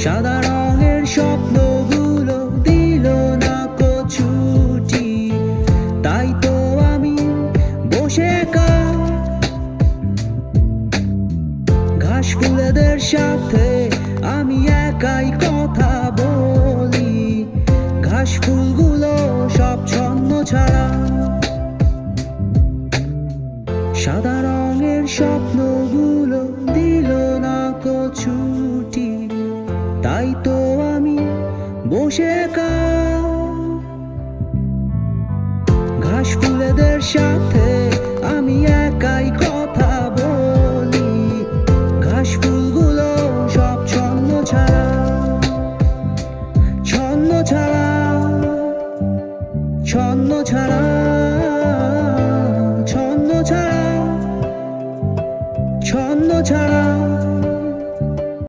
সাদা রঙের স্বপ্নগুলো দিল না কো ছুটি, তাই তো আমি বসে একা ঘাস ফুলেদের সাথে আমি একাই কথা বলি। ঘাস ফুলগুলো সব ছন্ন ছাড়া, সাদা রঙের স্বপ্নগুলো দিল না কো ছুটি, তাই তো আমি বসে একা ঘাস ফুলেদের সাথে আমি একাই